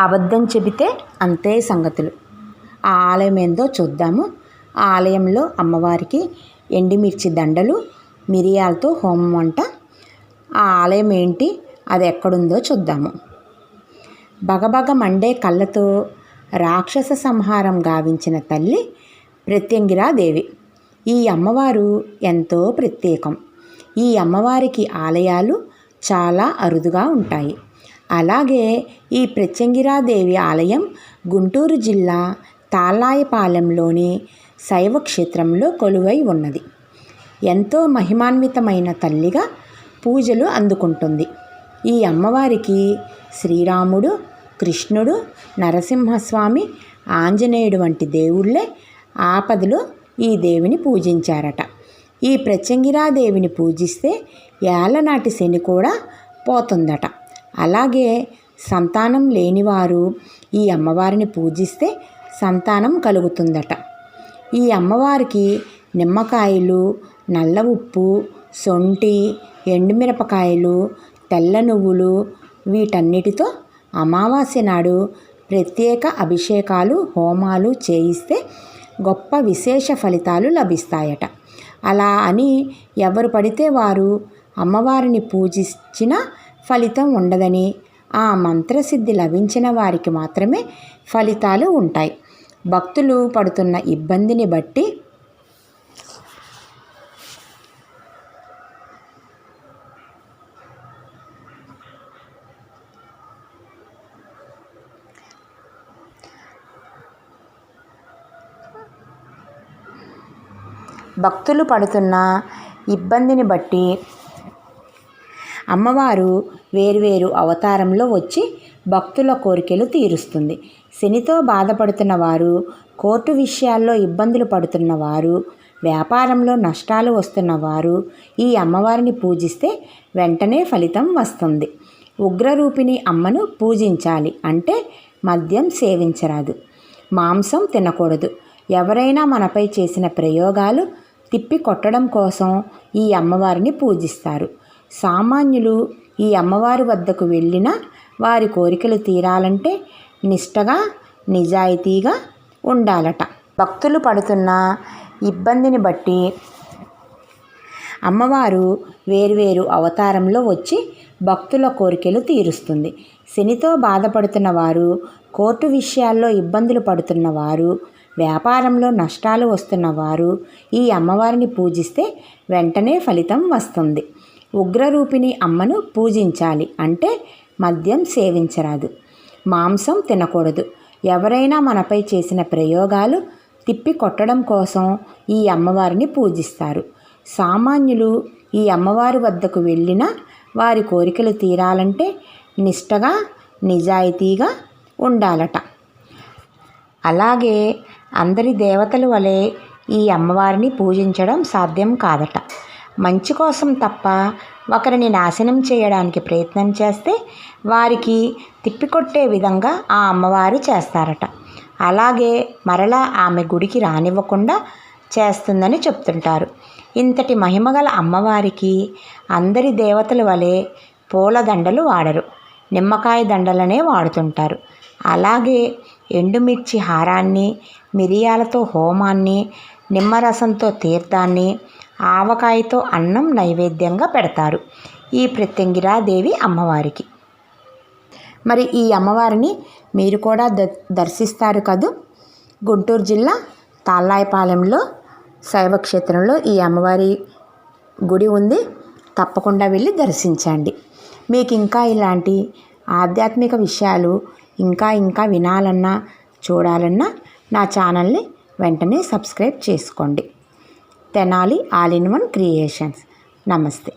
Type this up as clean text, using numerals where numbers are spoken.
అబద్ధం చెబితే అంతే సంగతులు. ఆ ఆలయం ఏందో చూద్దాము. ఆ ఆలయంలో అమ్మవారికి ఎండుమిర్చి దండలు, మిరియాలతో హోమం అంట. ఆ ఆలయం ఏంటి, అది ఎక్కడుందో చూద్దాము. బగబగ మండే కళ్ళతో రాక్షస సంహారం గావించిన తల్లి ప్రత్యంగిరాదేవి. ఈ అమ్మవారు ఎంతో ప్రత్యేకం. ఈ అమ్మవారికి ఆలయాలు చాలా అరుదుగా ఉంటాయి. అలాగే ఈ ప్రత్యంగిరాదేవి ఆలయం గుంటూరు జిల్లా తాళ్ళాయపాలెంలోని శైవ క్షేత్రంలో కొలువై ఉన్నది. ఎంతో మహిమాన్వితమైన తల్లిగా పూజలు అందుకుంటుంది. ఈ అమ్మవారికి శ్రీరాముడు, కృష్ణుడు, నరసింహస్వామి, ఆంజనేయుడు వంటి దేవుళ్ళే ఆపదలో ఈ దేవిని పూజించారట. ఈ ప్రత్యంగిరాదేవిని పూజిస్తే ఏళ్ళనాటి శని కూడా పోతుందట. అలాగే సంతానం లేనివారు ఈ అమ్మవారిని పూజిస్తే సంతానం కలుగుతుందట. ఈ అమ్మవారికి నిమ్మకాయలు, నల్ల ఉప్పు, సొంటి, ఎండుమిరపకాయలు, తెల్ల నువ్వులు వీటన్నిటితో అమావాస్య నాడు ప్రత్యేక అభిషేకాలు, హోమాలు చేయిస్తే గొప్ప విశేష ఫలితాలు లభిస్తాయట. అలా అని ఎవరు పడితే వారు అమ్మవారిని పూజించిన ఫలితం ఉండదని, ఆ మంత్రసిద్ధి లభించిన వారికి మాత్రమే ఫలితాలు ఉంటాయి. భక్తులు పడుతున్న ఇబ్బందిని బట్టి అమ్మవారు వేర్వేరు అవతారంలో వచ్చి భక్తుల కోరికలు తీరుస్తుంది. శనితో బాధపడుతున్న వారు, కోర్టు విషయాల్లో ఇబ్బందులు పడుతున్న వారు, వ్యాపారంలో నష్టాలు వస్తున్న వారు ఈ అమ్మవారిని పూజిస్తే వెంటనే ఫలితం వస్తుంది. ఉగ్రరూపిణి అమ్మను పూజించాలి అంటే మద్యం సేవించరాదు, మాంసం తినకూడదు. ఎవరైనా మనపై చేసిన ప్రయోగాలు తిప్పి కొట్టడం కోసం ఈ అమ్మవారిని పూజిస్తారు. సామాన్యులు ఈ అమ్మవారి వద్దకు వెళ్ళినా వారి కోరికలు తీరాలంటే నిష్టగా, నిజాయితీగా ఉండాలట. భక్తులు పడుతున్న ఇబ్బందిని బట్టి అమ్మవారు వేర్వేరు అవతారంలో వచ్చి భక్తుల కోరికలు తీరుస్తుంది. శనితో బాధపడుతున్న వారు, కోర్టు విషయాల్లో ఇబ్బందులు పడుతున్న వారు, వ్యాపారంలో నష్టాలు వస్తున్న వారు ఈ అమ్మవారిని పూజిస్తే వెంటనే ఫలితం వస్తుంది. ఉగ్రరూపిణి అమ్మను పూజించాలి అంటే మద్యం సేవించరాదు, మాంసం తినకూడదు. ఎవరైనా మనపై చేసిన ప్రయోగాలు తిప్పి కొట్టడం కోసం ఈ అమ్మవారిని పూజిస్తారు. సామాన్యులు ఈ అమ్మవారి వద్దకు వెళ్ళినా వారి కోరికలు తీరాలంటే నిష్టగా, నిజాయితీగా ఉండాలట. అలాగే అందరి దేవతల వలె ఈ అమ్మవారిని పూజించడం సాధ్యం కాదట. మంచి కోసం తప్ప ఒకరిని నాశనం చేయడానికి ప్రయత్నం చేస్తే వారికి తిప్పికొట్టే విధంగా ఆ అమ్మవారు చేస్తారట. అలాగే మరలా ఆమె గుడికి రానివ్వకుండా చేస్తుందని చెప్తుంటారు. ఇంతటి మహిమగల అమ్మవారికి అందరి దేవతల వలె పూల దండలు వాడరు, నిమ్మకాయ దండలనే వాడుతుంటారు. అలాగే ఎండుమిర్చి హారాన్ని, మిరియాలతో హోమాన్ని, నిమ్మరసంతో తీర్థాన్ని, ఆవకాయతో అన్నం నైవేద్యంగా పెడతారు ఈ ప్రత్యంగిరాదేవి అమ్మవారికి. మరి ఈ అమ్మవారిని మీరు కూడా దర్శిస్తారు కదూ. గుంటూరు జిల్లా తాళ్ళాయపాలెంలో శైవక్షేత్రంలో ఈ అమ్మవారి గుడి ఉంది. తప్పకుండా వెళ్ళి దర్శించండి. మీకు ఇంకా ఇలాంటి ఆధ్యాత్మిక విషయాలు ఇంకా వినాలన్నా, చూడాలన్నా నా ఛానల్ని వెంటనే సబ్స్క్రైబ్ చేసుకోండి. Tenali all in one creations. నమస్తే.